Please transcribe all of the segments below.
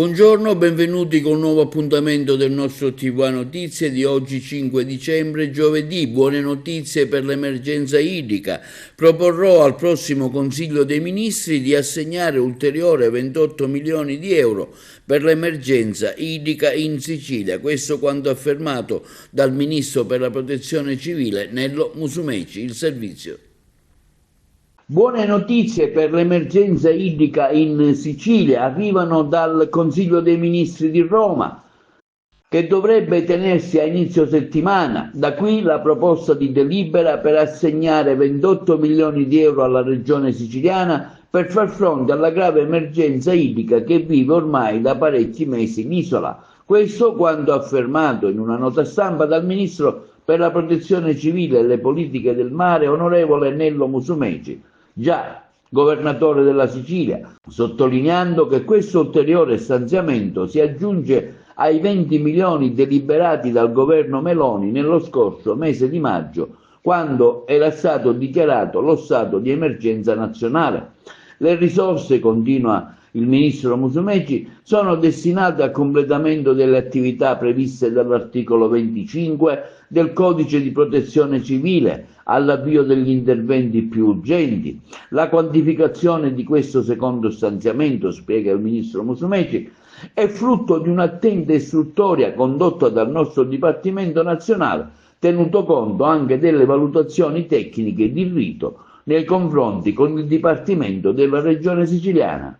Buongiorno, benvenuti con un nuovo appuntamento del nostro TV Notizie di oggi 5 dicembre, giovedì. Buone notizie per l'emergenza idrica. Proporrò al prossimo Consiglio dei Ministri di assegnare ulteriore 28 milioni di euro per l'emergenza idrica in Sicilia. Questo quanto affermato dal Ministro per la Protezione Civile Nello Musumeci. Il servizio. Buone notizie per l'emergenza idrica in Sicilia arrivano dal Consiglio dei Ministri di Roma, che dovrebbe tenersi a inizio settimana. Da qui la proposta di delibera per assegnare 28 milioni di euro alla Regione siciliana per far fronte alla grave emergenza idrica che vive ormai da parecchi mesi l'isola. Questo quanto affermato in una nota stampa dal Ministro per la Protezione Civile e le Politiche del Mare, onorevole Nello Musumeci, già governatore della Sicilia, sottolineando che questo ulteriore stanziamento si aggiunge ai 20 milioni deliberati dal governo Meloni nello scorso mese di maggio, quando era stato dichiarato lo stato di emergenza nazionale. Le risorse, continua il ministro Musumeci, sono destinate al completamento delle attività previste dall'articolo 25 del Codice di Protezione Civile, all'avvio degli interventi più urgenti. La quantificazione di questo secondo stanziamento, spiega il ministro Musumeci, è frutto di un'attenta istruttoria condotta dal nostro Dipartimento nazionale, tenuto conto anche delle valutazioni tecniche di rito nei confronti con il Dipartimento della Regione siciliana.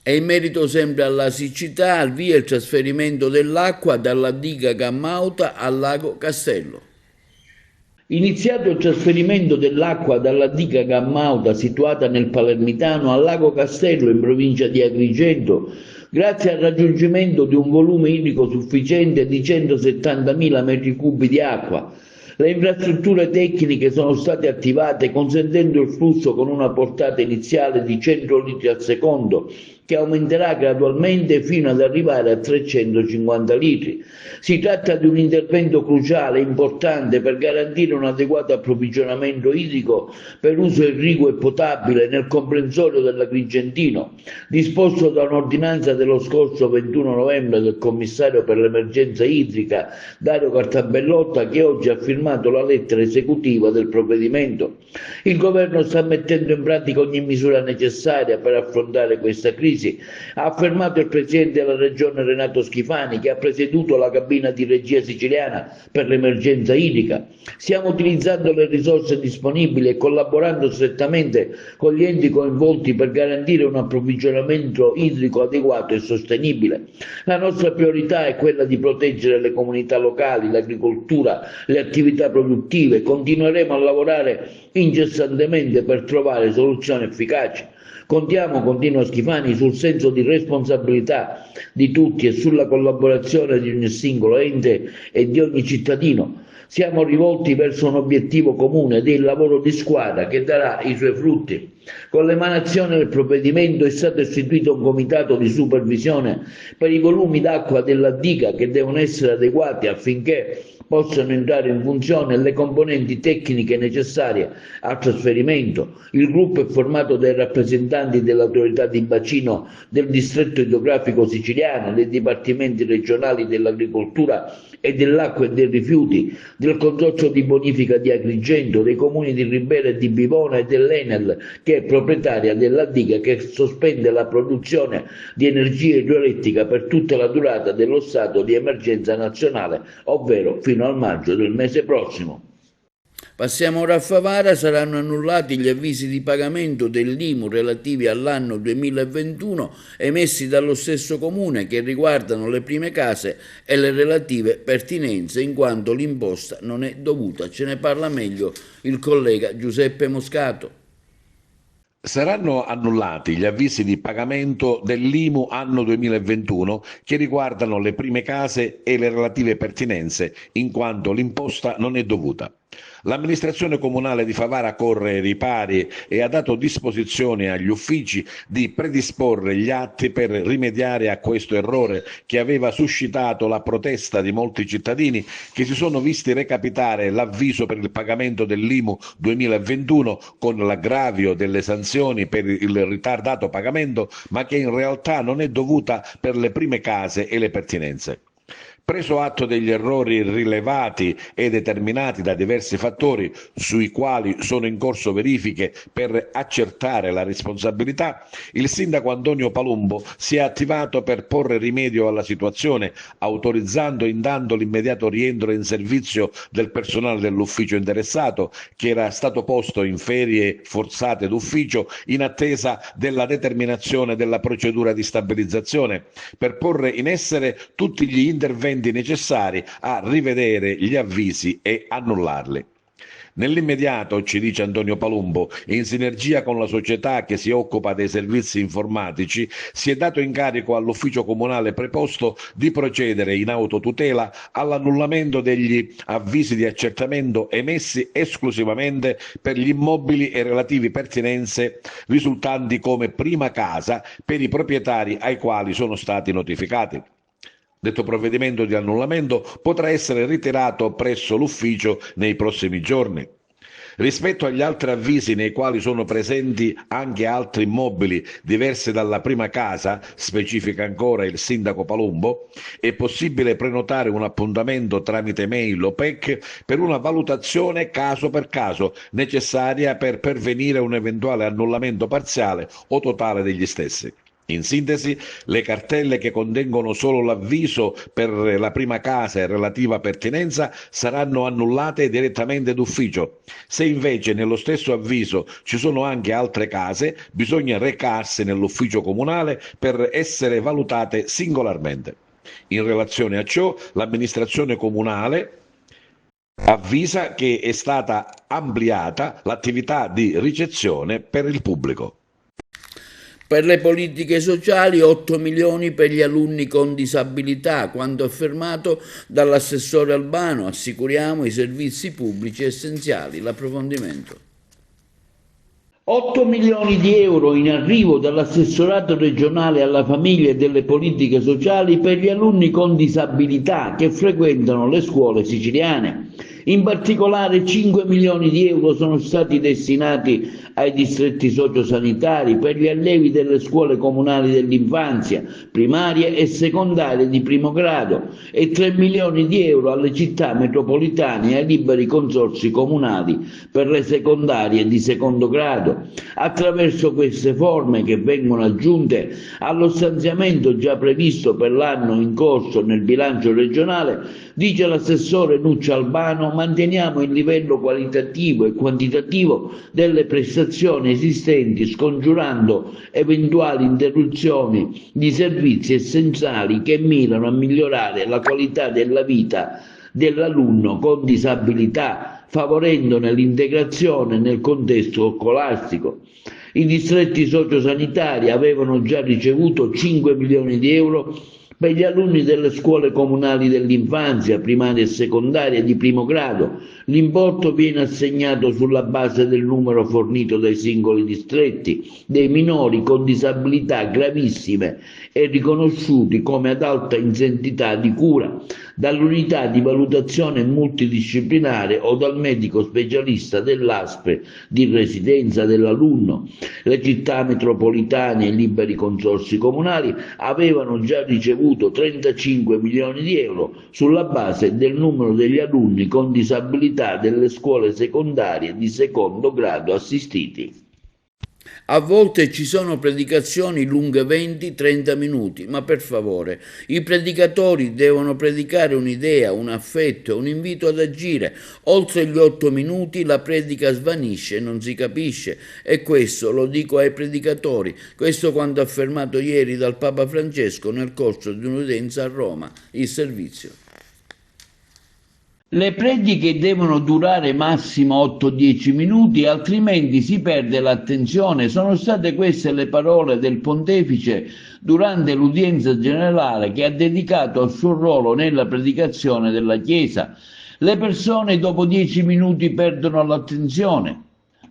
E in merito sempre alla siccità, al via il trasferimento dell'acqua dalla diga Gammauta al lago Castello. Iniziato il trasferimento dell'acqua dalla diga Gammauta situata nel Palermitano al lago Castello in provincia di Agrigento, grazie al raggiungimento di un volume idrico sufficiente di 170.000 metri cubi di acqua. Le infrastrutture tecniche sono state attivate consentendo il flusso con una portata iniziale di 100 litri al secondo, che aumenterà gradualmente fino ad arrivare a 350 litri. Si tratta di un intervento cruciale e importante per garantire un adeguato approvvigionamento idrico per uso irriguo e potabile nel comprensorio dell'Agrigentino, disposto da un'ordinanza dello scorso 21 novembre del commissario per l'emergenza idrica Dario Cartabellotta, che oggi ha firmato la lettera esecutiva del provvedimento. Il governo sta mettendo in pratica ogni misura necessaria per affrontare questa crisi, ha affermato il presidente della regione Renato Schifani, che ha presieduto la cabina di regia siciliana per l'emergenza idrica. Stiamo utilizzando le risorse disponibili e collaborando strettamente con gli enti coinvolti per garantire un approvvigionamento idrico adeguato e sostenibile. La nostra priorità è quella di proteggere le comunità locali, l'agricoltura, le attività produttive. Continueremo a lavorare incessantemente per trovare soluzioni efficaci. Contiamo, continua Schifani, sul senso di responsabilità di tutti e sulla collaborazione di ogni singolo ente e di ogni cittadino. Siamo rivolti verso un obiettivo comune ed è il lavoro di squadra che darà i suoi frutti. Con l'emanazione del provvedimento è stato istituito un comitato di supervisione per i volumi d'acqua della diga, che devono essere adeguati affinché possano entrare in funzione le componenti tecniche necessarie al trasferimento. Il gruppo è formato dai rappresentanti dell'autorità di bacino del distretto idrografico siciliano, dei dipartimenti regionali dell'agricoltura e dell'acqua e dei rifiuti, del consorzio di bonifica di Agrigento, dei comuni di Ribera e di Bivona e dell'Enel, che è proprietaria della diga che sospende la produzione di energia idroelettrica per tutta la durata dello stato di emergenza nazionale, ovvero fino al maggio del mese prossimo. Passiamo ora a Favara. Saranno annullati gli avvisi di pagamento dell'IMU relativi all'anno 2021 emessi dallo stesso comune, che riguardano le prime case e le relative pertinenze, in quanto l'imposta non è dovuta. Ce ne parla meglio il collega Giuseppe Moscato. Saranno annullati gli avvisi di pagamento dell'IMU anno 2021 che riguardano le prime case e le relative pertinenze, in quanto l'imposta non è dovuta. L'amministrazione comunale di Favara corre ai ripari e ha dato disposizione agli uffici di predisporre gli atti per rimediare a questo errore che aveva suscitato la protesta di molti cittadini che si sono visti recapitare l'avviso per il pagamento dell'IMU 2021 con l'aggravio delle sanzioni per il ritardato pagamento, ma che in realtà non è dovuta per le prime case e le pertinenze. Preso atto degli errori rilevati e determinati da diversi fattori sui quali sono in corso verifiche per accertare la responsabilità, il sindaco Antonio Palumbo si è attivato per porre rimedio alla situazione, autorizzando intanto l'immediato rientro in servizio del personale dell'ufficio interessato, che era stato posto in ferie forzate d'ufficio in attesa della determinazione della procedura di stabilizzazione, per porre in essere tutti gli interventi necessari a rivedere gli avvisi e annullarli. Nell'immediato, ci dice Antonio Palumbo, in sinergia con la società che si occupa dei servizi informatici, si è dato incarico all'ufficio comunale preposto di procedere in autotutela all'annullamento degli avvisi di accertamento emessi esclusivamente per gli immobili e relativi pertinenze risultanti come prima casa per i proprietari ai quali sono stati notificati. Detto provvedimento di annullamento potrà essere ritirato presso l'ufficio nei prossimi giorni. Rispetto agli altri avvisi nei quali sono presenti anche altri immobili diversi dalla prima casa, specifica ancora il sindaco Palumbo, è possibile prenotare un appuntamento tramite mail o PEC per una valutazione caso per caso necessaria per pervenire a un eventuale annullamento parziale o totale degli stessi. In sintesi, le cartelle che contengono solo l'avviso per la prima casa e relativa pertinenza saranno annullate direttamente d'ufficio. Se invece nello stesso avviso ci sono anche altre case, bisogna recarsi nell'ufficio comunale per essere valutate singolarmente. In relazione a ciò, l'amministrazione comunale avvisa che è stata ampliata l'attività di ricezione per il pubblico. Per le politiche sociali 8 milioni per gli alunni con disabilità, quanto affermato dall'assessore Albano, assicuriamo i servizi pubblici essenziali. L'approfondimento. 8 milioni di euro in arrivo dall'assessorato regionale alla famiglia e delle politiche sociali per gli alunni con disabilità che frequentano le scuole siciliane. In particolare 5 milioni di euro sono stati destinati ai distretti sociosanitari per gli allievi delle scuole comunali dell'infanzia, primarie e secondarie di primo grado e 3 milioni di euro alle città metropolitane e ai liberi consorzi comunali per le secondarie di secondo grado. Attraverso queste forme, che vengono aggiunte allo stanziamento già previsto per l'anno in corso nel bilancio regionale, dice l'assessore Nuccia Albano, manteniamo il livello qualitativo e quantitativo delle prestazioni esistenti, scongiurando eventuali interruzioni di servizi essenziali che mirano a migliorare la qualità della vita dell'alunno con disabilità, favorendone l'integrazione nel contesto scolastico. I distretti sociosanitari avevano già ricevuto 5 milioni di euro per gli alunni delle scuole comunali dell'infanzia, primaria e secondaria di primo grado. L'importo viene assegnato sulla base del numero fornito dai singoli distretti dei minori con disabilità gravissime e riconosciuti come ad alta intensità di cura dall'unità di valutazione multidisciplinare o dal medico specialista dell'ASPE di residenza dell'alunno. Le città metropolitane e i liberi consorzi comunali avevano già ricevuto 35 milioni di euro sulla base del numero degli alunni con disabilità delle scuole secondarie di secondo grado assistiti. A volte ci sono predicazioni lunghe 20-30 minuti, ma per favore, i predicatori devono predicare un'idea, un affetto, un invito ad agire. Oltre gli 8 minuti la predica svanisce, non si capisce, e questo lo dico ai predicatori, questo quanto affermato ieri dal Papa Francesco nel corso di un'udienza a Roma, il servizio. Le prediche devono durare massimo 8-10 minuti, altrimenti si perde l'attenzione. Sono state queste le parole del Pontefice durante l'udienza generale che ha dedicato al suo ruolo nella predicazione della Chiesa. Le persone dopo 10 minuti perdono l'attenzione.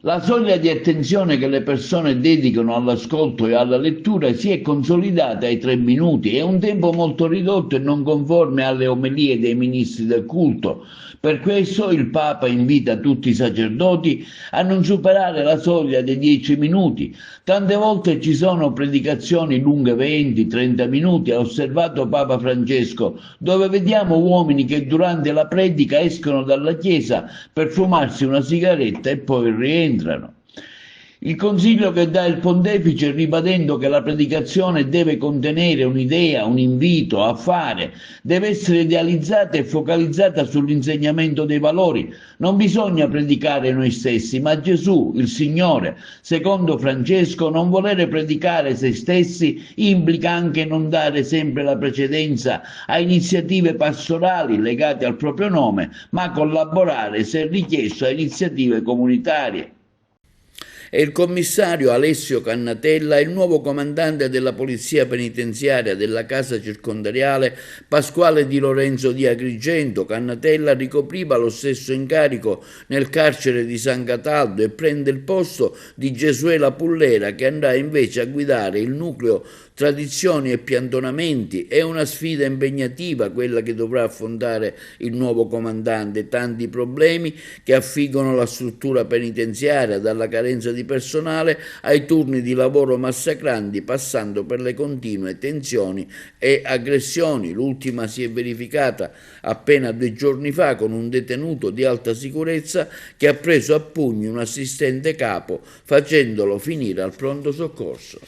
La soglia di attenzione che le persone dedicano all'ascolto e alla lettura si è consolidata ai 3 minuti, è un tempo molto ridotto e non conforme alle omelie dei ministri del culto. Per questo il Papa invita tutti i sacerdoti a non superare la soglia dei 10 minuti. Tante volte ci sono predicazioni lunghe 20-30 minuti, ha osservato Papa Francesco, dove vediamo uomini che durante la predica escono dalla chiesa per fumarsi una sigaretta e poi rientrano. Il consiglio che dà il pontefice ribadendo che la predicazione deve contenere un'idea, un invito a fare, deve essere idealizzata e focalizzata sull'insegnamento dei valori. Non bisogna predicare noi stessi, ma Gesù, il Signore. Secondo Francesco, non volere predicare se stessi implica anche non dare sempre la precedenza a iniziative pastorali legate al proprio nome, ma collaborare, se richiesto, a iniziative comunitarie. E il commissario Alessio Cannatella è il nuovo comandante della Polizia Penitenziaria della Casa Circondariale Pasquale Di Lorenzo di Agrigento. Cannatella ricopriva lo stesso incarico nel carcere di San Cataldo e prende il posto di Gesuela Pullera, che andrà invece a guidare il nucleo tradizioni e piantonamenti. È una sfida impegnativa quella che dovrà affrontare il nuovo comandante, tanti problemi che affliggono la struttura penitenziaria, dalla carenza di personale ai turni di lavoro massacranti, passando per le continue tensioni e aggressioni. L'ultima si è verificata appena 2 giorni fa con un detenuto di alta sicurezza che ha preso a pugni un assistente capo facendolo finire al pronto soccorso.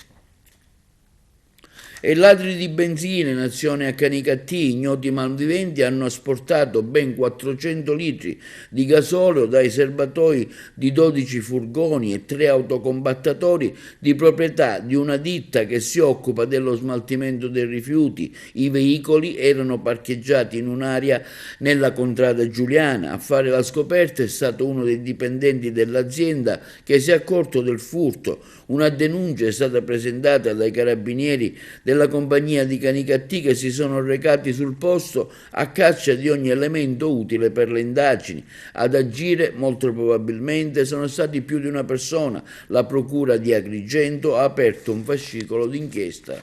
E ladri di benzina in azione a Canicattì, ignoti malviventi hanno asportato ben 400 litri di gasolio dai serbatoi di 12 furgoni e 3 autocombattatori di proprietà di una ditta che si occupa dello smaltimento dei rifiuti. I veicoli erano parcheggiati in un'area nella contrada Giuliana. A fare la scoperta è stato uno dei dipendenti dell'azienda che si è accorto del furto. Una denuncia è stata presentata dai carabinieri della compagnia di Canicattì, che si sono recati sul posto a caccia di ogni elemento utile per le indagini. Ad agire molto probabilmente sono stati più di una persona. La procura di Agrigento ha aperto un fascicolo d'inchiesta.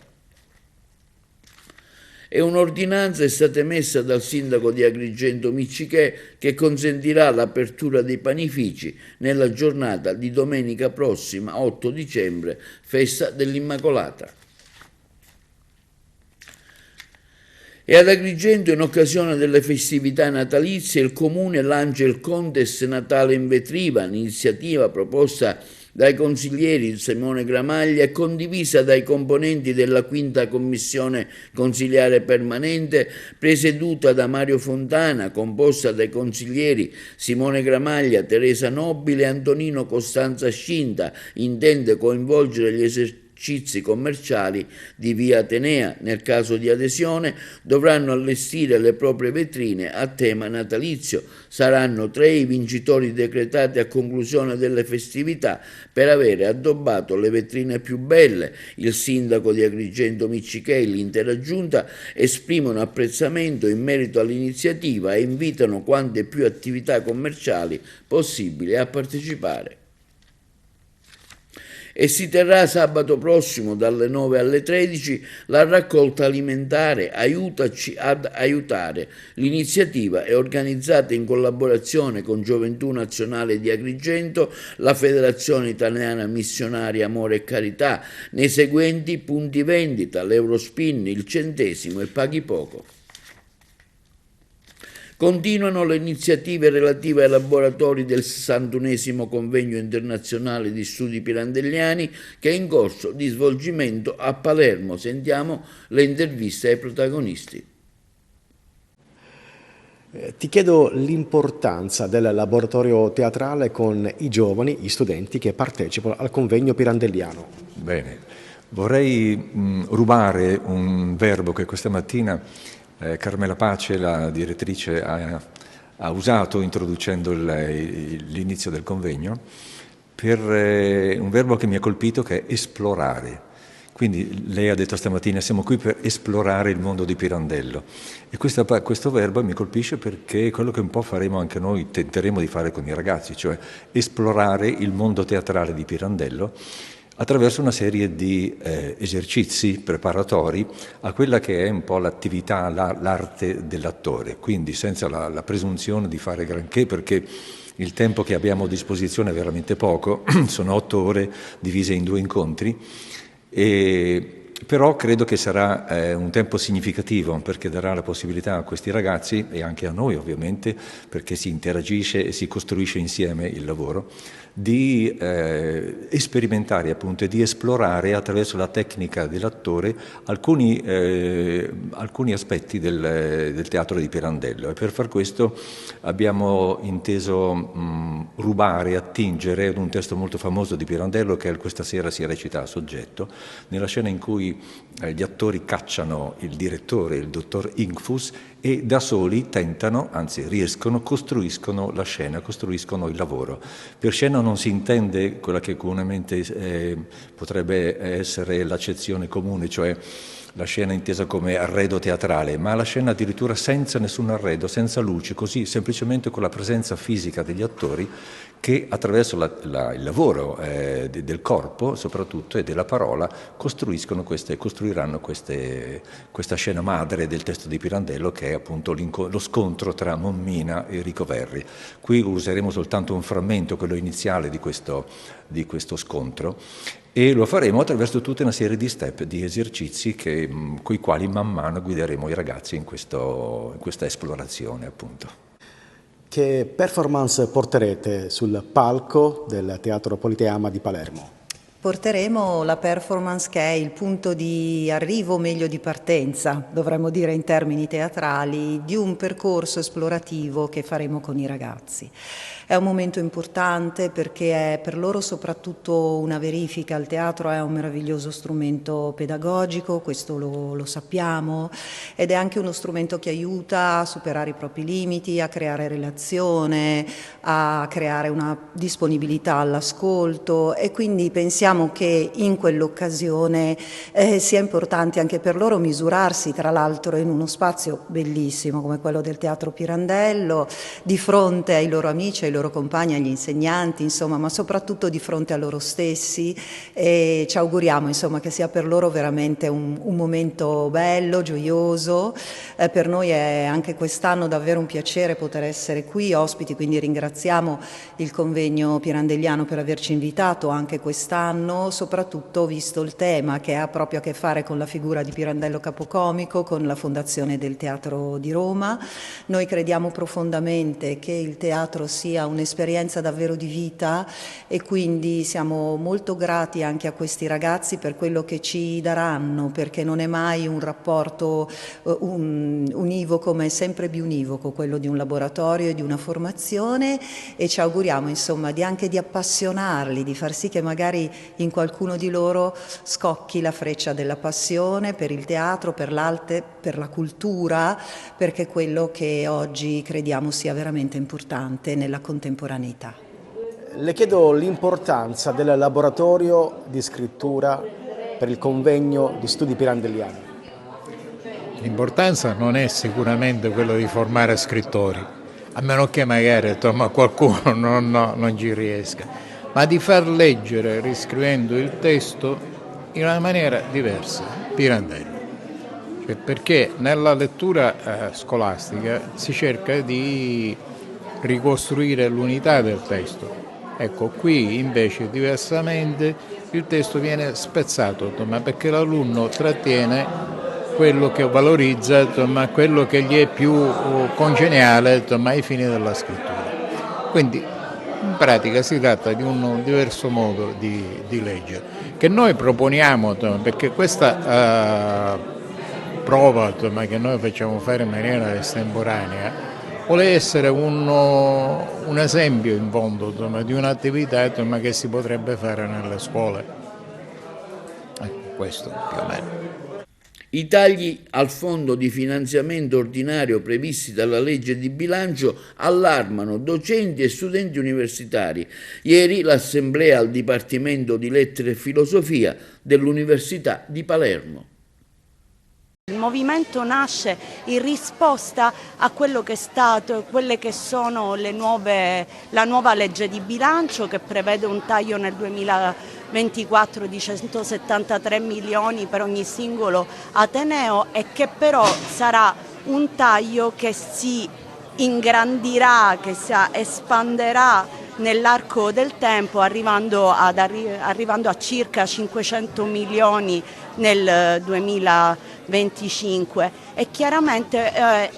E un'ordinanza è stata emessa dal sindaco di Agrigento Miccichè che consentirà l'apertura dei panifici nella giornata di domenica prossima, 8 dicembre, festa dell'Immacolata. E ad Agrigento, in occasione delle festività natalizie, il Comune lancia il Contest Natale in Vetriva, un'iniziativa proposta dai consiglieri Simone Gramaglia e condivisa dai componenti della 5ª Commissione Consiliare Permanente, presieduta da Mario Fontana, composta dai consiglieri Simone Gramaglia, Teresa Nobile e Antonino Costanza Scinta. Intende coinvolgere gli esercizi commerciali di Via Atenea. Nel caso di adesione dovranno allestire le proprie vetrine a tema natalizio. Saranno 3 i vincitori decretati a conclusione delle festività per avere addobbato le vetrine più belle. Il sindaco di Agrigento Miccichè e l'intera giunta esprimono apprezzamento in merito all'iniziativa e invitano quante più attività commerciali possibili a partecipare. E si terrà sabato prossimo dalle 9 alle 13 la raccolta alimentare Aiutaci ad aiutare. L'iniziativa è organizzata in collaborazione con Gioventù Nazionale di Agrigento, la Federazione Italiana Missionaria Amore e Carità, nei seguenti punti vendita: l'Eurospin, il Centesimo e Paghi Poco. Continuano le iniziative relative ai laboratori del 61° Convegno Internazionale di Studi Pirandelliani, che è in corso di svolgimento a Palermo. Sentiamo le interviste ai protagonisti. Ti chiedo l'importanza del laboratorio teatrale con i giovani, gli studenti che partecipano al convegno pirandelliano. Bene, vorrei rubare un verbo che questa mattina Carmela Pace, la direttrice, ha usato introducendo l'inizio del convegno, per un verbo che mi ha colpito, che è esplorare. Quindi lei ha detto stamattina siamo qui per esplorare il mondo di Pirandello e questo verbo mi colpisce perché è quello che un po' faremo anche noi, tenteremo di fare con i ragazzi, cioè esplorare il mondo teatrale di Pirandello attraverso una serie di esercizi preparatori a quella che è un po' l'attività, l'arte dell'attore, quindi senza la presunzione di fare granché, perché il tempo che abbiamo a disposizione è veramente poco, sono 8 ore divise in 2 incontri, però credo che sarà un tempo significativo perché darà la possibilità a questi ragazzi e anche a noi ovviamente, perché si interagisce e si costruisce insieme il lavoro, di sperimentare appunto e di esplorare attraverso la tecnica dell'attore alcuni aspetti del teatro di Pirandello e per far questo abbiamo inteso rubare, attingere ad un testo molto famoso di Pirandello che questa sera si recita a Soggetto, nella scena in cui gli attori cacciano il direttore, il dottor Inkfus, e da soli tentano, anzi riescono, costruiscono la scena, costruiscono il lavoro. Per scena non si intende quella che comunemente potrebbe essere l'accezione comune, cioè la scena intesa come arredo teatrale, ma la scena addirittura senza nessun arredo, senza luci, così semplicemente con la presenza fisica degli attori che attraverso il lavoro del corpo soprattutto e della parola costruiranno questa scena madre del testo di Pirandello che è appunto lo scontro tra Mommina e Enrico Verri. Qui useremo soltanto un frammento, quello iniziale di questo scontro, e lo faremo attraverso tutta una serie di step, di esercizi coi quali man mano guideremo i ragazzi in questa esplorazione appunto. Che performance porterete sul palco del Teatro Politeama di Palermo? Porteremo la performance che è il punto di arrivo, o meglio di partenza, dovremmo dire in termini teatrali, di un percorso esplorativo che faremo con i ragazzi. È un momento importante perché è per loro soprattutto una verifica. Il teatro è un meraviglioso strumento pedagogico, questo lo sappiamo, ed è anche uno strumento che aiuta a superare i propri limiti, a creare relazione, a creare una disponibilità all'ascolto, e quindi pensiamo che in quell'occasione sia importante anche per loro misurarsi, tra l'altro in uno spazio bellissimo come quello del Teatro Pirandello, di fronte ai loro amici, ai loro compagni, agli insegnanti, insomma, ma soprattutto di fronte a loro stessi, e ci auguriamo insomma che sia per loro veramente un momento bello, gioioso. Per noi è anche quest'anno davvero un piacere poter essere qui ospiti, quindi ringraziamo il convegno pirandelliano per averci invitato anche quest'anno, soprattutto visto il tema che ha proprio a che fare con la figura di Pirandello Capocomico, con la fondazione del Teatro di Roma. Noi crediamo profondamente che il teatro sia un'esperienza davvero di vita e quindi siamo molto grati anche a questi ragazzi per quello che ci daranno, perché non è mai un rapporto univoco, ma è sempre biunivoco quello di un laboratorio e di una formazione, e ci auguriamo insomma anche di appassionarli, di far sì che magari in qualcuno di loro scocchi la freccia della passione per il teatro, per l'arte, per la cultura, perché è quello che oggi crediamo sia veramente importante nella contemporaneità. Le chiedo l'importanza del laboratorio di scrittura per il convegno di studi pirandelliani. L'importanza non è sicuramente quello di formare scrittori, a meno che magari qualcuno non ci riesca, ma di far leggere, riscrivendo il testo, in una maniera diversa, Pirandello. Cioè, perché nella lettura scolastica si cerca di ricostruire l'unità del testo. Ecco, qui invece diversamente il testo viene spezzato, perché l'alunno trattiene quello che valorizza, quello che gli è più congeniale ai fini della scrittura. Quindi in pratica si tratta di un diverso modo di leggere, che noi proponiamo, perché questa prova che noi facciamo fare in maniera estemporanea vuole essere un esempio in fondo di un'attività che si potrebbe fare nelle scuole. Questo più o meno. I tagli al fondo di finanziamento ordinario previsti dalla legge di bilancio allarmano docenti e studenti universitari. Ieri l'assemblea al Dipartimento di Lettere e Filosofia dell'Università di Palermo. Il movimento nasce in risposta a quello che è stato, quelle che sono la nuova legge di bilancio che prevede un taglio nel 2024 di 173 milioni per ogni singolo ateneo e che però sarà un taglio che si ingrandirà, che si espanderà nell'arco del tempo arrivando a circa 500 milioni nel 2025 e chiaramente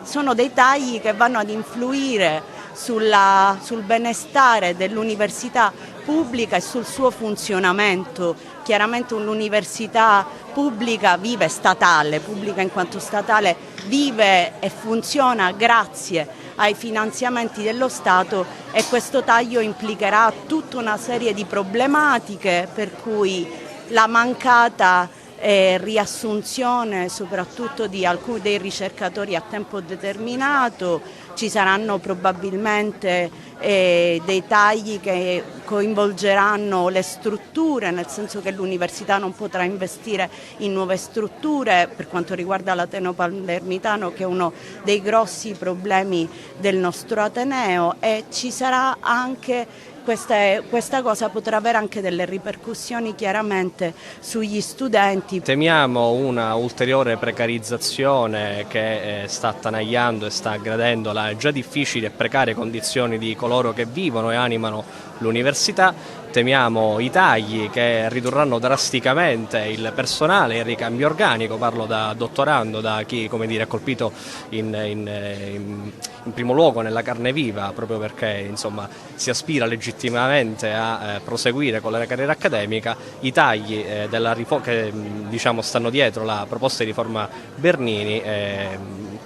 sono dei tagli che vanno ad influire sul benestare dell'università pubblica e sul suo funzionamento. Chiaramente un'università pubblica pubblica in quanto statale, vive e funziona grazie ai finanziamenti dello Stato e questo taglio implicherà tutta una serie di problematiche, per cui la mancata riassunzione soprattutto di alcuni dei ricercatori a tempo determinato, ci saranno probabilmente dei tagli che coinvolgeranno le strutture, nel senso che l'università non potrà investire in nuove strutture per quanto riguarda l'Ateneo Palermitano, che è uno dei grossi problemi del nostro Ateneo, e ci sarà anche questa cosa potrà avere anche delle ripercussioni chiaramente sugli studenti. Temiamo una ulteriore precarizzazione che sta attanagliando e sta aggredendo le già difficili e precarie condizioni di coloro che vivono e animano l'università. Temiamo i tagli che ridurranno drasticamente il personale, il ricambio organico, parlo da dottorando, da chi è colpito in primo luogo nella carne viva, proprio perché insomma, si aspira legittimamente a proseguire con la carriera accademica. I tagli che stanno dietro la proposta di riforma Bernini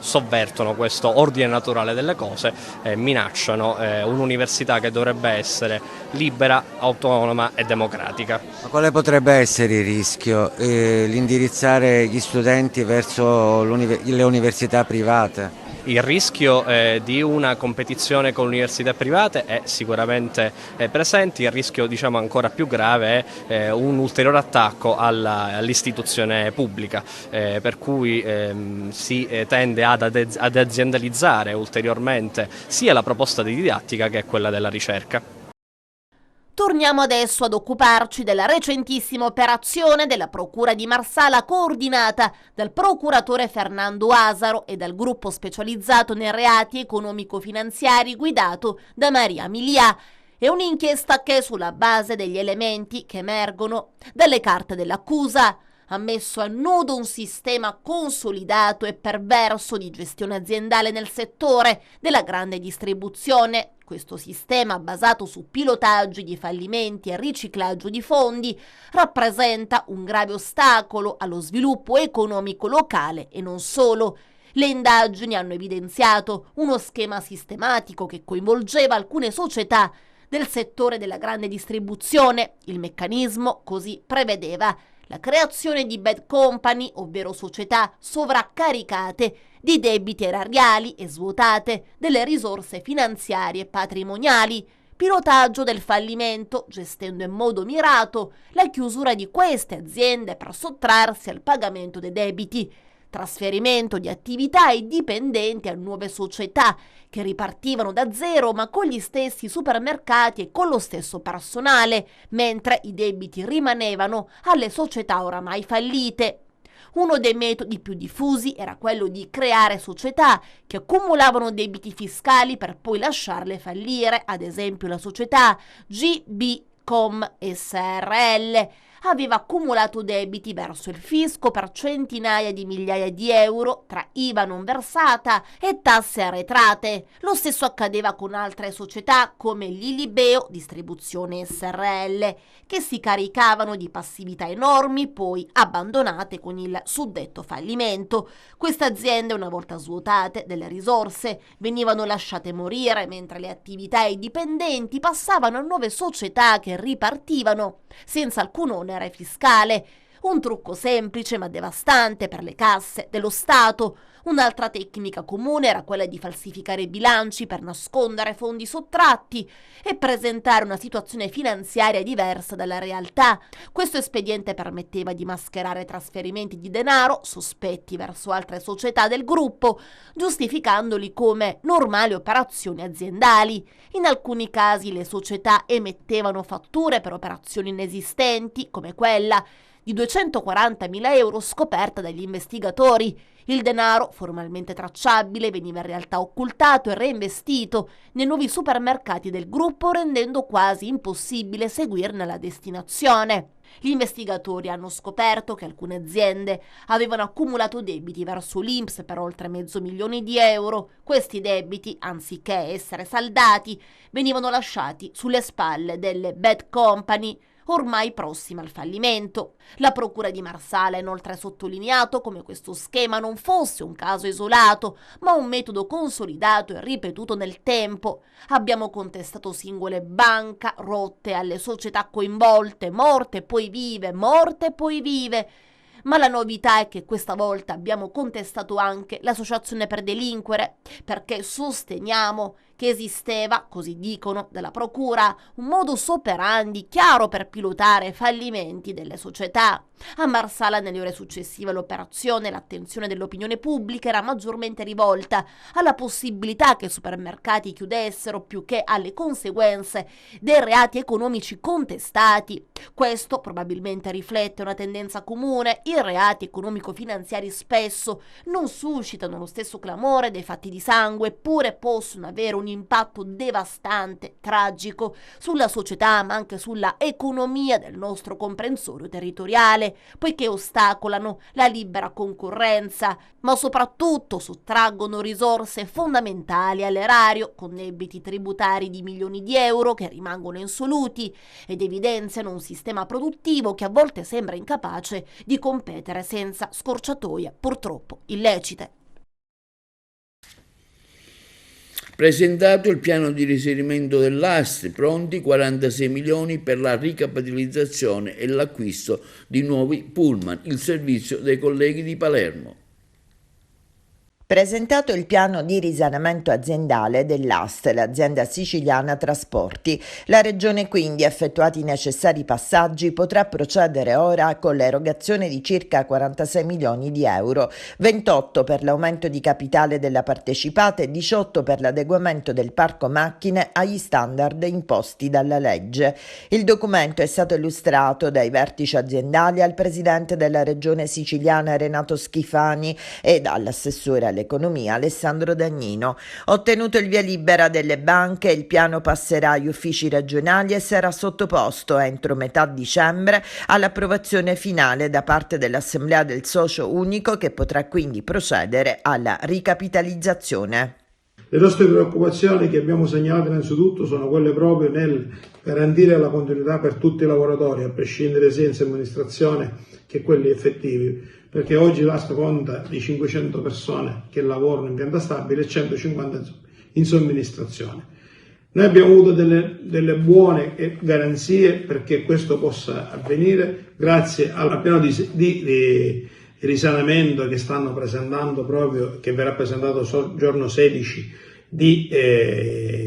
sovvertono questo ordine naturale delle cose, minacciano un'università che dovrebbe essere libera, autonoma e democratica. Ma quale potrebbe essere il rischio? L'indirizzare gli studenti verso le università private? Il rischio di una competizione con le università private è sicuramente presente, il rischio ancora più grave è un ulteriore attacco all'istituzione pubblica, per cui si tende ad aziendalizzare ulteriormente sia la proposta di didattica che quella della ricerca. Torniamo adesso ad occuparci della recentissima operazione della Procura di Marsala coordinata dal procuratore Fernando Asaro e dal gruppo specializzato nei reati economico-finanziari guidato da Maria Milia. È un'inchiesta che, sulla base degli elementi che emergono dalle carte dell'accusa, ha messo a nudo un sistema consolidato e perverso di gestione aziendale nel settore della grande distribuzione. Questo sistema, basato su pilotaggi di fallimenti e riciclaggio di fondi, rappresenta un grave ostacolo allo sviluppo economico locale e non solo. Le indagini hanno evidenziato uno schema sistematico che coinvolgeva alcune società del settore della grande distribuzione. Il meccanismo così prevedeva la creazione di bad company, ovvero società sovraccaricate di debiti erariali e svuotate delle risorse finanziarie e patrimoniali, pilotaggio del fallimento, gestendo in modo mirato la chiusura di queste aziende per sottrarsi al pagamento dei debiti, trasferimento di attività e dipendenti a nuove società che ripartivano da zero ma con gli stessi supermercati e con lo stesso personale, mentre i debiti rimanevano alle società oramai fallite. Uno dei metodi più diffusi era quello di creare società che accumulavano debiti fiscali per poi lasciarle fallire, ad esempio la società GBCom SRL aveva accumulato debiti verso il fisco per centinaia di migliaia di euro tra IVA non versata e tasse arretrate. Lo stesso accadeva con altre società come l'Ilibeo Distribuzione SRL, che si caricavano di passività enormi poi abbandonate con il suddetto fallimento. Queste aziende, una volta svuotate delle risorse, venivano lasciate morire, mentre le attività e i dipendenti passavano a nuove società che ripartivano senza alcun onere fiscale. Un trucco semplice ma devastante per le casse dello Stato. Un'altra tecnica comune era quella di falsificare i bilanci per nascondere fondi sottratti e presentare una situazione finanziaria diversa dalla realtà. Questo espediente permetteva di mascherare trasferimenti di denaro sospetti verso altre società del gruppo, giustificandoli come normali operazioni aziendali. In alcuni casi le società emettevano fatture per operazioni inesistenti, come quella di 240.000 euro scoperta dagli investigatori. Il denaro, formalmente tracciabile, veniva in realtà occultato e reinvestito nei nuovi supermercati del gruppo, rendendo quasi impossibile seguirne la destinazione. Gli investigatori hanno scoperto che alcune aziende avevano accumulato debiti verso l'INPS per oltre $500.000 di euro. Questi debiti, anziché essere saldati, venivano lasciati sulle spalle delle bad company, ormai prossima al fallimento. La procura di Marsala ha inoltre sottolineato come questo schema non fosse un caso isolato, ma un metodo consolidato e ripetuto nel tempo. Abbiamo contestato singole banche rotte alle società coinvolte, morte poi vive, morte poi vive. Ma la novità è che questa volta abbiamo contestato anche l'associazione per delinquere, perché sosteniamo che esisteva, così dicono dalla procura, un modus operandi chiaro per pilotare fallimenti delle società. A Marsala, nelle ore successive all'operazione, l'attenzione dell'opinione pubblica era maggiormente rivolta alla possibilità che i supermercati chiudessero più che alle conseguenze dei reati economici contestati. Questo probabilmente riflette una tendenza comune: i reati economico-finanziari spesso non suscitano lo stesso clamore dei fatti di sangue, eppure possono avere un impatto devastante, tragico, sulla società ma anche sulla economia del nostro comprensorio territoriale, poiché ostacolano la libera concorrenza, ma soprattutto sottraggono risorse fondamentali all'erario, con debiti tributari di milioni di euro che rimangono insoluti, ed evidenziano un sistema produttivo che a volte sembra incapace di competere senza scorciatoie purtroppo illecite. Presentato il piano di reinserimento dell'AST, pronti 46 milioni per la ricapitalizzazione e l'acquisto di nuovi pullman, il servizio dei colleghi di Palermo. Presentato il piano di risanamento aziendale dell'AST, l'azienda siciliana trasporti, la Regione quindi, effettuati i necessari passaggi, potrà procedere ora con l'erogazione di circa 46 milioni di euro, 28 per l'aumento di capitale della partecipata e 18 per l'adeguamento del parco macchine agli standard imposti dalla legge. Il documento è stato illustrato dai vertici aziendali al presidente della Regione siciliana Renato Schifani e dall'assessore all'economia Alessandro Dagnino. Ottenuto il via libera delle banche, il piano passerà agli uffici regionali e sarà sottoposto entro metà dicembre all'approvazione finale da parte dell'Assemblea del Socio Unico, che potrà quindi procedere alla ricapitalizzazione. Le nostre preoccupazioni che abbiamo segnalato innanzitutto sono quelle proprio nel garantire la continuità per tutti i lavoratori, a prescindere sia in somministrazione che quelli effettivi, perché oggi l'AST conta di 500 persone che lavorano in pianta stabile e 150 in somministrazione. Noi abbiamo avuto delle buone garanzie perché questo possa avvenire grazie al piano di risanamento che stanno presentando proprio, che verrà presentato giorno 16 di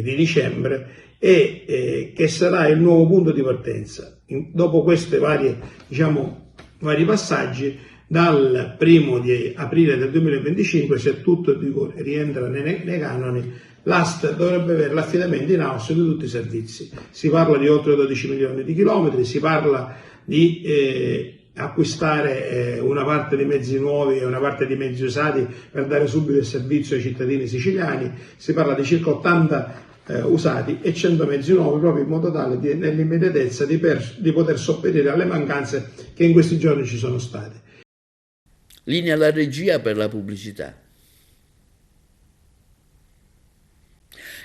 dicembre e che sarà il nuovo punto di partenza. Dopo questi vari passaggi, dal 1° di aprile del 2025, se tutto rientra nei canoni, l'AST dovrebbe avere l'affidamento in house di tutti i servizi. Si parla di oltre 12 milioni di chilometri, si parla di acquistare una parte di mezzi nuovi e una parte di mezzi usati per dare subito il servizio ai cittadini siciliani, si parla di circa 80 usati e 100 mezzi nuovi, proprio in modo tale nell'immediatezza di poter sopperire alle mancanze che in questi giorni ci sono state. Linea alla regia per la pubblicità.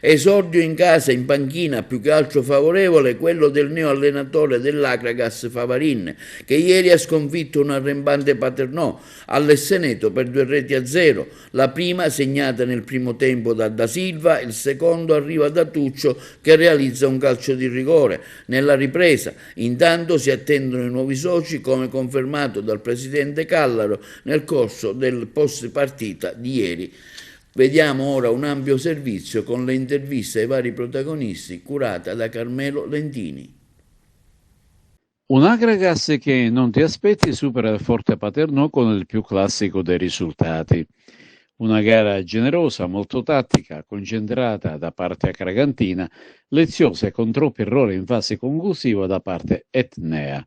Esordio in casa, in panchina, più che altro favorevole, quello del neo allenatore dell'Akragas Favarin, che ieri ha sconfitto un arrembante Paternò all'Esseneto per 2-0, la prima segnata nel primo tempo da Silva, il secondo arriva da Tuccio che realizza un calcio di rigore nella ripresa. Intanto si attendono i nuovi soci, come confermato dal presidente Callaro nel corso del post partita di ieri. Vediamo ora un ampio servizio con le interviste ai vari protagonisti curata da Carmelo Lentini. Un Akragas che non ti aspetti supera il Forte Paternò con il più classico dei risultati. Una gara generosa, molto tattica, concentrata da parte akragantina, leziosa e con troppi errori in fase conclusiva da parte etnea.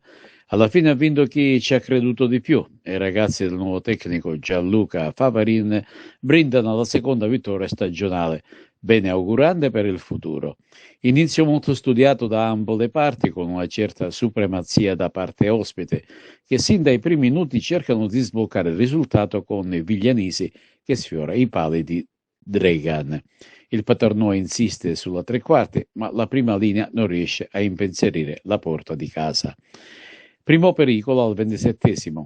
Alla fine ha vinto chi ci ha creduto di più e i ragazzi del nuovo tecnico Gianluca Favarin brindano la seconda vittoria stagionale, bene augurante per il futuro. Inizio molto studiato da ambo le parti con una certa supremazia da parte ospite, che sin dai primi minuti cercano di sbloccare il risultato con i viglianesi che sfiora i pali di Dragan. Il Paternò insiste sulla tre quarti, ma la prima linea non riesce a impensierire la porta di casa. Primo pericolo al 27esimo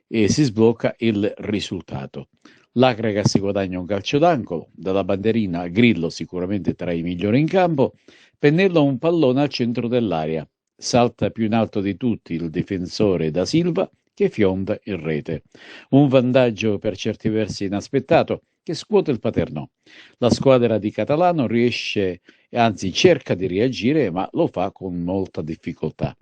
e si sblocca il risultato. L'Akragas si guadagna un calcio d'angolo, dalla bandierina Grillo sicuramente tra i migliori in campo, pennella un pallone al centro dell'area, salta più in alto di tutti il difensore da Silva che fionda in rete. Un vantaggio per certi versi inaspettato che scuote il Paternò. La squadra di Catalano riesce, anzi cerca di reagire, ma lo fa con molta difficoltà.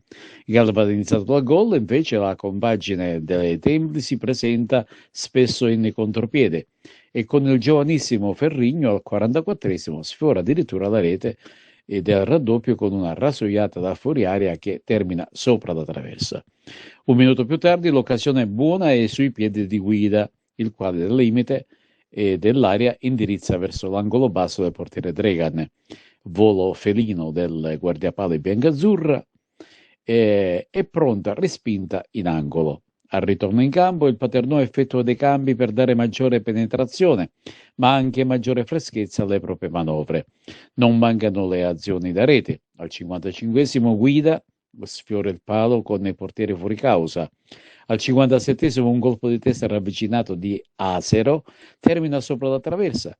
Galvanizzato dal gol, invece, la compagine delle Templi si presenta spesso in contropiede e con il giovanissimo Ferrigno al 44esimo sfiora addirittura la rete e del raddoppio con una rasoiata da fuori area che termina sopra la traversa. Un minuto più tardi l'occasione buona è sui piedi di Guida, il quale dal limite dell'area indirizza verso l'angolo basso del portiere Dragan. Volo felino del guardiapalo biancazzurra è pronta respinta in angolo. Al ritorno in campo il Paternò effettua dei cambi per dare maggiore penetrazione, ma anche maggiore freschezza alle proprie manovre. Non mancano le azioni da rete. Al 55esimo Guida sfiora il palo con i portieri fuori causa. Al 57esimo un colpo di testa ravvicinato di Asero termina sopra la traversa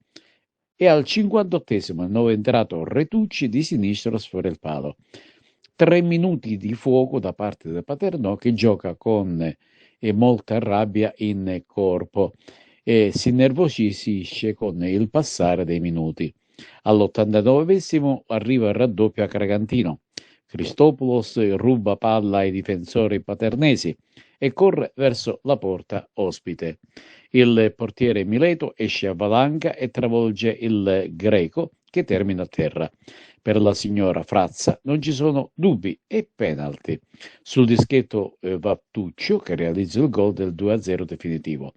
e al 58esimo il nuovo entrato Retucci di sinistro sfiora il palo. 3 minuti di fuoco da parte del Paternò che gioca con molta rabbia in corpo e si innervosisce con il passare dei minuti. All'89esimo arriva il raddoppio akragantino. Christopoulos ruba palla ai difensori paternesi e corre verso la porta ospite. Il portiere Mileto esce a valanga e travolge il greco che termina a terra. Per la signora Frazza non ci sono dubbi e penalty. Sul dischetto va Tuccio che realizza il gol del 2-0 definitivo.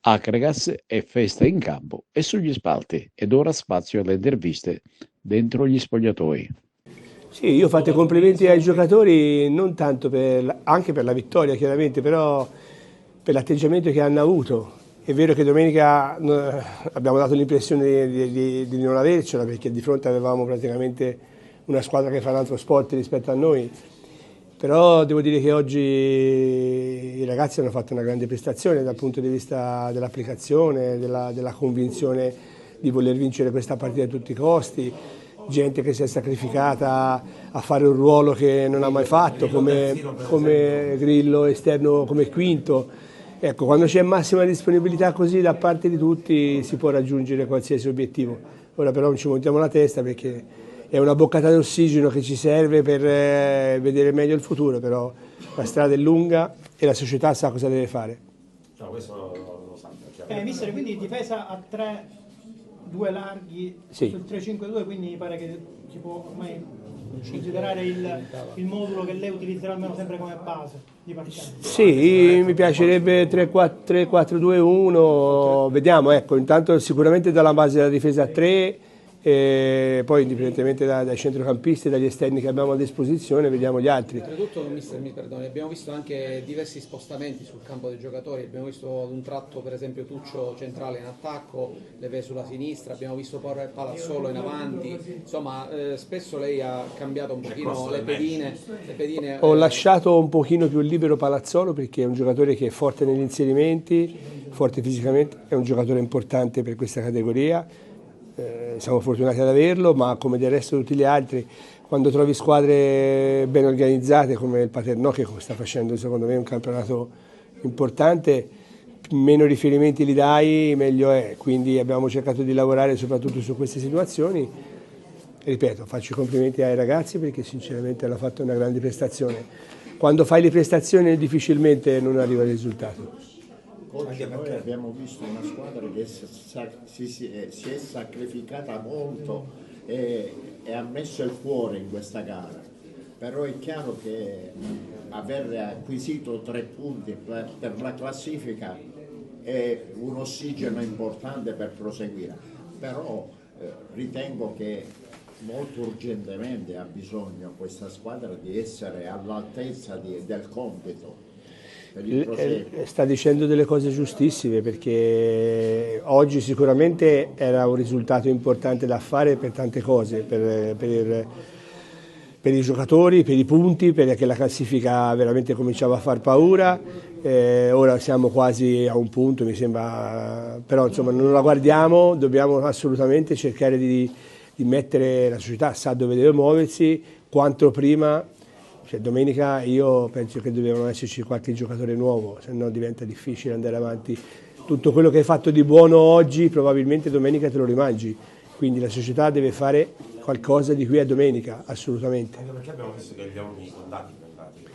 Akragas è festa in campo e sugli spalti ed ora spazio alle interviste dentro gli spogliatoi. Sì, io ho fatto i complimenti ai giocatori non tanto anche per la vittoria chiaramente, però per l'atteggiamento che hanno avuto. È vero che domenica abbiamo dato l'impressione di non avercela perché di fronte avevamo praticamente una squadra che fa un altro sport rispetto a noi, però devo dire che oggi i ragazzi hanno fatto una grande prestazione dal punto di vista dell'applicazione, della convinzione di voler vincere questa partita a tutti i costi. Gente che si è sacrificata a fare un ruolo che non ha mai fatto, come Grillo esterno, come quinto. Ecco, quando c'è massima disponibilità così da parte di tutti si può raggiungere qualsiasi obiettivo. Ora però non ci montiamo la testa perché è una boccata d'ossigeno che ci serve per vedere meglio il futuro, però la strada è lunga e la società sa cosa deve fare. No, questo lo sa. Mister, quindi difesa a 3... due larghi sì. Sul 3-5-2, quindi mi pare che si può ormai considerare il modulo che lei utilizzerà almeno sempre come base di partenza. Sì, mi piacerebbe 3-4-2-1, vediamo, ecco, intanto sicuramente dalla base della difesa a 3 e poi indipendentemente dai centrocampisti e dagli esterni che abbiamo a disposizione vediamo gli altri. Oltretutto, mister, mi perdoni, abbiamo visto anche diversi spostamenti sul campo dei giocatori, abbiamo visto ad un tratto per esempio Tuccio centrale in attacco, Leve sulla sinistra, abbiamo visto Palazzolo in avanti, insomma spesso lei ha cambiato un pochino le pedine. Ho lasciato un pochino più libero Palazzolo perché è un giocatore che è forte negli inserimenti, forte fisicamente, è un giocatore importante per questa categoria. Siamo fortunati ad averlo, ma come del resto tutti gli altri, quando trovi squadre ben organizzate come il Paternò, che sta facendo secondo me un campionato importante, meno riferimenti li dai meglio è, quindi abbiamo cercato di lavorare soprattutto su queste situazioni. Ripeto, faccio i complimenti ai ragazzi perché sinceramente hanno fatto una grande prestazione. Quando fai le prestazioni difficilmente non arriva il risultato. Oggi noi abbiamo visto una squadra che si è sacrificata molto e ha messo il cuore in questa gara, però è chiaro che aver acquisito 3 punti per la classifica è un ossigeno importante per proseguire, però ritengo che molto urgentemente ha bisogno questa squadra di essere all'altezza del compito. Sta dicendo delle cose giustissime perché oggi sicuramente era un risultato importante da fare per tante cose, per i giocatori, per i punti, perché la classifica veramente cominciava a far paura, ora siamo quasi a un punto mi sembra, però insomma non la guardiamo, dobbiamo assolutamente cercare di mettere la società, sa dove deve muoversi, quanto prima. Cioè, domenica io penso che dovevano esserci qualche giocatore nuovo, se no diventa difficile andare avanti. Tutto quello che hai fatto di buono oggi probabilmente domenica te lo rimangi, quindi la società deve fare qualcosa di qui a domenica, assolutamente. Anche perché abbiamo visto che abbiamo i contatti.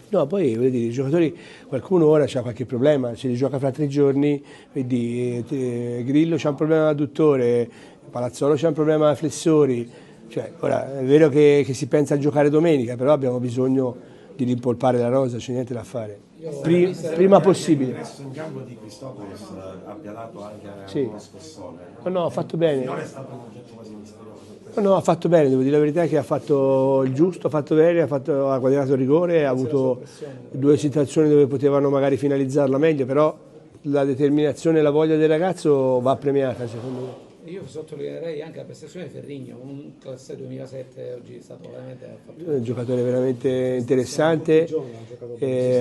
No, poi vedi, i giocatori, qualcuno ora ha qualche problema, se li gioca fra 3 giorni, vedi Grillo c'ha un problema adduttore, Palazzolo c'ha un problema flessori. Cioè, ora è vero che si pensa a giocare domenica, però abbiamo bisogno di rimpolpare la rosa, c'è niente da fare. Prima possibile. Adesso in campo di Cristoforos abbia dato anche uno scossone. No, ha fatto bene. Non è stato un oggetto quasi misterioso. No, ha fatto bene, devo dire la verità che ha fatto il giusto, ha fatto bene, ha guadagnato il rigore, ha avuto 2 situazioni dove potevano magari finalizzarla meglio, però la determinazione e la voglia del ragazzo va premiata secondo me. Io sottolineerei anche la prestazione di Ferrigno, un classe 2007 oggi è stato veramente fatto. Un giocatore veramente interessante,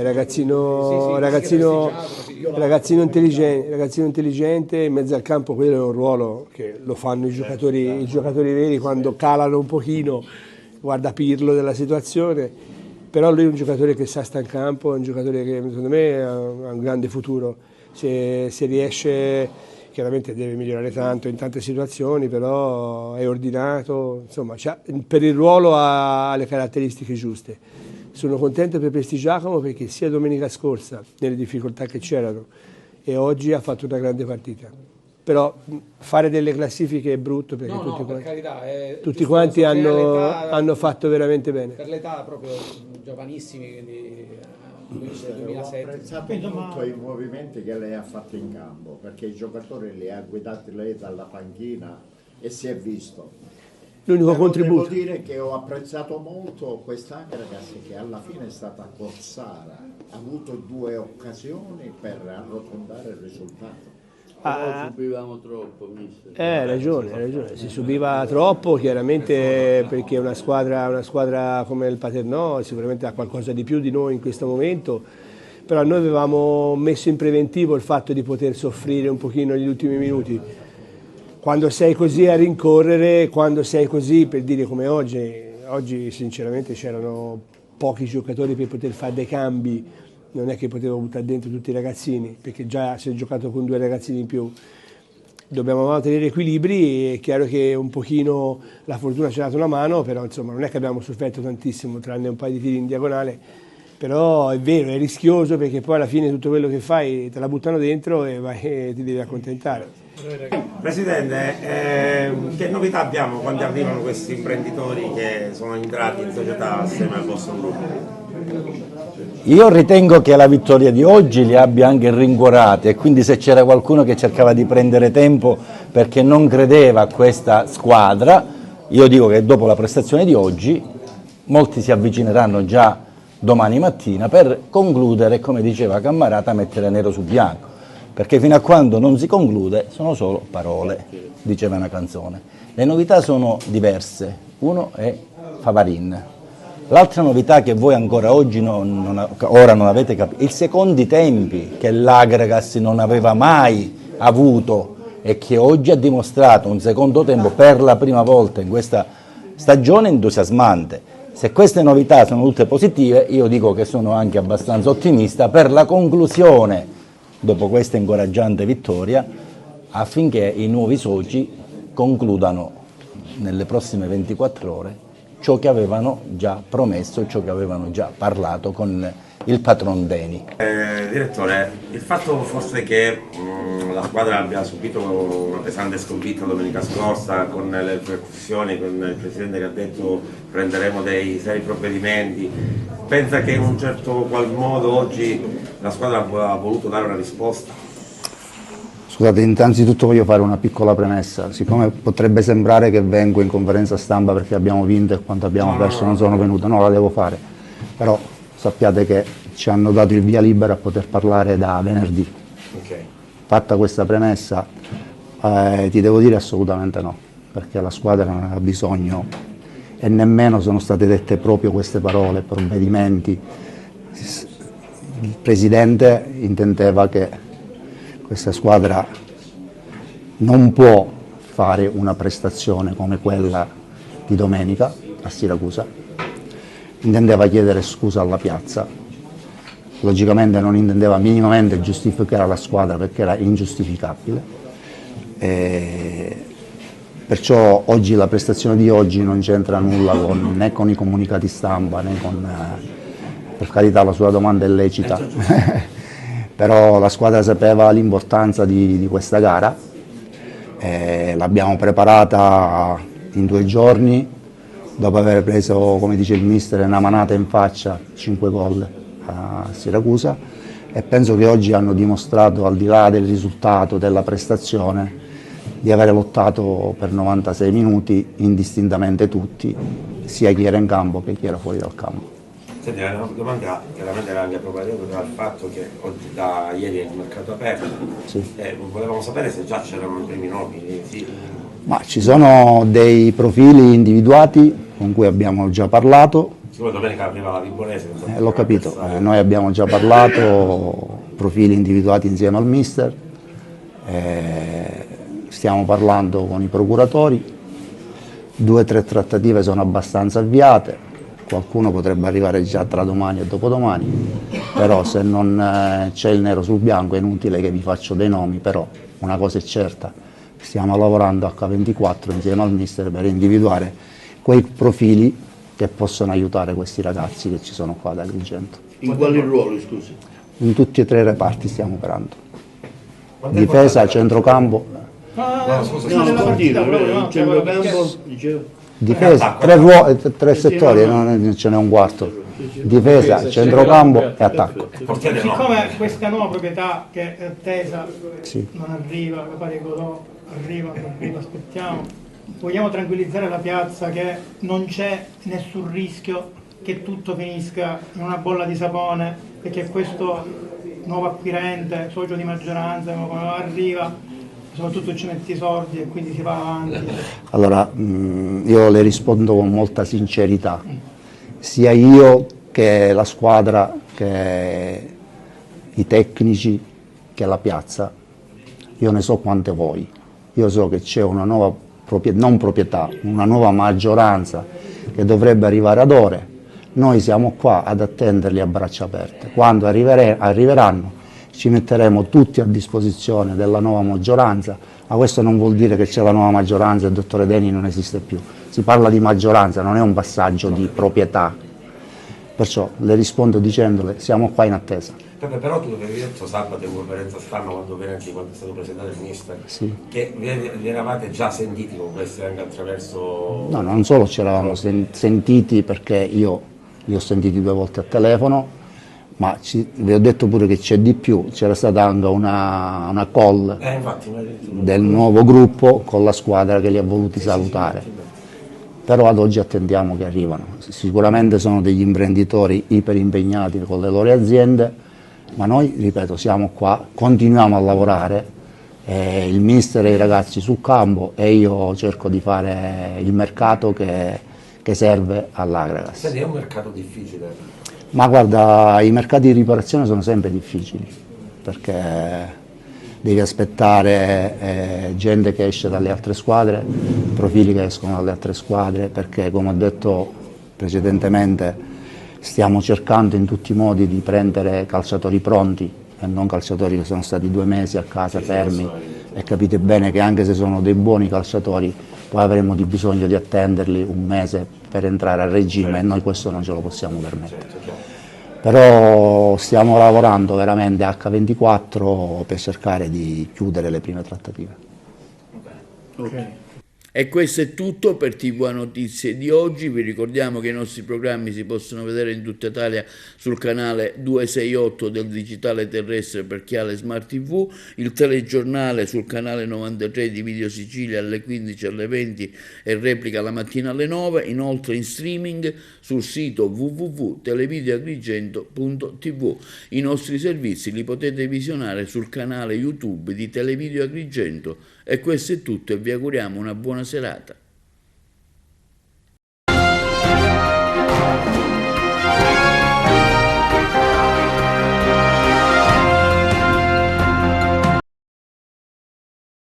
ragazzino intelligente, in mezzo al campo quello è un ruolo che lo fanno i giocatori veri quando calano un pochino, guarda Pirlo della situazione, però lui è un giocatore che sa stare in campo, è un giocatore che secondo me ha un grande futuro, se riesce. Chiaramente deve migliorare tanto in tante situazioni, però è ordinato, insomma, per il ruolo ha le caratteristiche giuste. Sono contento per Prestigiacomo perché sia domenica scorsa, nelle difficoltà che c'erano, e oggi ha fatto una grande partita. Però fare delle classifiche è brutto perché tutti quanti hanno fatto veramente bene. Per l'età proprio giovanissimi, quindi... Ho apprezzato molto i movimenti che lei ha fatto in campo, perché i giocatori li ha guidati lei dalla panchina e si è visto. L'unico contributo. Devo dire che ho apprezzato molto quest'Agragas che alla fine è stata corsara, ha avuto 2 occasioni per arrotondare il risultato. Però subivamo troppo, mister. Hai ragione, si subiva troppo chiaramente perché una squadra come il Paternò sicuramente ha qualcosa di più di noi in questo momento, però noi avevamo messo in preventivo il fatto di poter soffrire un pochino negli ultimi minuti. Quando sei così a rincorrere, quando sei così per dire come oggi sinceramente c'erano pochi giocatori per poter fare dei cambi. Non è che potevo buttare dentro tutti i ragazzini, perché già si è giocato con 2 ragazzini in più. Dobbiamo mantenere equilibri, è chiaro che un pochino la fortuna ci ha dato una mano, però insomma non è che abbiamo sofferto tantissimo, tranne un paio di tiri in diagonale. Però è vero, è rischioso perché poi alla fine tutto quello che fai te la buttano dentro e ti devi accontentare. Presidente, che novità abbiamo quando arrivano questi imprenditori che sono entrati in società assieme al vostro gruppo? Io ritengo che la vittoria di oggi li abbia anche rincuorati e quindi se c'era qualcuno che cercava di prendere tempo perché non credeva a questa squadra, Io dico che dopo la prestazione di oggi molti si avvicineranno già domani mattina per concludere, come diceva Cammarata, mettere nero su bianco, perché fino a quando non si conclude sono solo parole, diceva una canzone. Le novità sono diverse, uno è Favarin, l'altra novità che voi ancora oggi ora non avete capito, i secondi tempi che l'Agragas non aveva mai avuto e che oggi ha dimostrato un secondo tempo per la prima volta in questa stagione entusiasmante. Se queste novità sono tutte positive, io dico che sono anche abbastanza ottimista per la conclusione, dopo questa incoraggiante vittoria, affinché i nuovi soci concludano nelle prossime 24 ore ciò che avevano già promesso, ciò che avevano già parlato con il patron Deni. Direttore, il fatto forse che la squadra abbia subito una pesante sconfitta domenica scorsa, con le ripercussioni, con il Presidente che ha detto prenderemo dei seri provvedimenti, pensa che in un certo qual modo oggi la squadra ha voluto dare una risposta? Scusate, innanzitutto voglio fare una piccola premessa, siccome potrebbe sembrare che vengo in conferenza stampa perché abbiamo vinto e quanto abbiamo perso non sono venuto, no, la devo fare, però sappiate che ci hanno dato il via libera a poter parlare da venerdì. Okay. Fatta questa premessa, ti devo dire assolutamente no, perché la squadra non aveva bisogno e nemmeno sono state dette proprio queste parole, provvedimenti. Il Presidente intendeva che questa squadra non può fare una prestazione come quella di domenica a Siracusa, intendeva chiedere scusa alla piazza, logicamente non intendeva minimamente giustificare la squadra perché era ingiustificabile, perciò oggi la prestazione di oggi non c'entra nulla né con i comunicati stampa né con, per carità la sua domanda è lecita, però la squadra sapeva l'importanza di questa gara, l'abbiamo preparata in 2 giorni, dopo aver preso, come dice il mister, una manata in faccia, 5 gol a Siracusa, e penso che oggi hanno dimostrato, al di là del risultato, della prestazione, di aver lottato per 96 minuti indistintamente tutti, sia chi era in campo che chi era fuori dal campo. Senti, la domanda chiaramente era anche proprio dal fatto che oggi da ieri è il mercato aperto, sì. Volevamo sapere se già c'erano i primi nomi. Sì. Ma ci sono dei profili individuati con cui abbiamo già parlato. Siccome domenica arriva la Vibonese. L'ho capito, noi abbiamo già parlato, profili individuati insieme al mister, stiamo parlando con i procuratori, 2 o 3 trattative sono abbastanza avviate, qualcuno potrebbe arrivare già tra domani e dopodomani, però se non c'è il nero sul bianco è inutile che vi faccio dei nomi, però una cosa è certa, stiamo lavorando H24 insieme al mister per individuare quei profili che possono aiutare questi ragazzi che ci sono qua ad Agrigento. In quali ruoli, scusi? In tutti e 3 i reparti stiamo operando. Difesa, centrocampo. Centrocampo, dicevo. Difesa, 3 settori, non ce n'è un quarto. Difesa, centrocampo e attacco. Siccome questa nuova proprietà che è attesa sì. non arriva, la pare Godò arriva, aspettiamo, vogliamo tranquillizzare la piazza che non c'è nessun rischio che tutto finisca in una bolla di sapone, perché questo nuovo acquirente, socio di maggioranza, arriva, soprattutto ci metti i soldi e quindi si va avanti. Allora, io le rispondo con molta sincerità, sia io che la squadra, che i tecnici, che la piazza, io ne so quante voi, io so che c'è una nuova una nuova maggioranza che dovrebbe arrivare ad ore, noi siamo qua ad attenderli a braccia aperte, quando arriveranno ci metteremo tutti a disposizione della nuova maggioranza, ma questo non vuol dire che c'è la nuova maggioranza e il dottore Deni non esiste più. Si parla di maggioranza, non è un passaggio di proprietà. Perciò le rispondo dicendole siamo qua in attesa. Peppe, però tu avevi detto sabato in conferenza stampa quando è stato presentato il mister, sì. Che vi eravate già sentiti con questi anche attraverso... No, non solo ci eravamo sentiti perché io li ho sentiti 2 volte a telefono, ma vi ho detto pure che c'è di più, c'era stata anche una call infatti, del nuovo gruppo con la squadra che li ha voluti salutare. però ad oggi attendiamo che arrivano. Sicuramente sono degli imprenditori iper impegnati con le loro aziende, ma noi, ripeto, siamo qua, continuiamo a lavorare, il mister e i ragazzi sul campo e io cerco di fare il mercato che serve all'Agragas. Senti, è un mercato difficile? Ma guarda, i mercati di riparazione sono sempre difficili, perché devi aspettare gente che esce dalle altre squadre, profili che escono dalle altre squadre, perché come ho detto precedentemente stiamo cercando in tutti i modi di prendere calciatori pronti e non calciatori che sono stati 2 mesi a casa fermi, e capite bene che anche se sono dei buoni calciatori poi avremo bisogno di attenderli un mese per entrare a regime e noi questo non ce lo possiamo permettere. Però stiamo lavorando veramente H24 per cercare di chiudere le prime trattative. Okay. E questo è tutto per TV Notizie di oggi. Vi ricordiamo che i nostri programmi si possono vedere in tutta Italia sul canale 268 del digitale terrestre per chi ha le Smart TV, il telegiornale sul canale 93 di Video Sicilia alle 15 alle 20 e replica la mattina alle 9, inoltre in streaming sul sito www.televideoagrigento.tv. I nostri servizi li potete visionare sul canale YouTube di Televideo Agrigento. E questo è tutto e vi auguriamo una buona serata.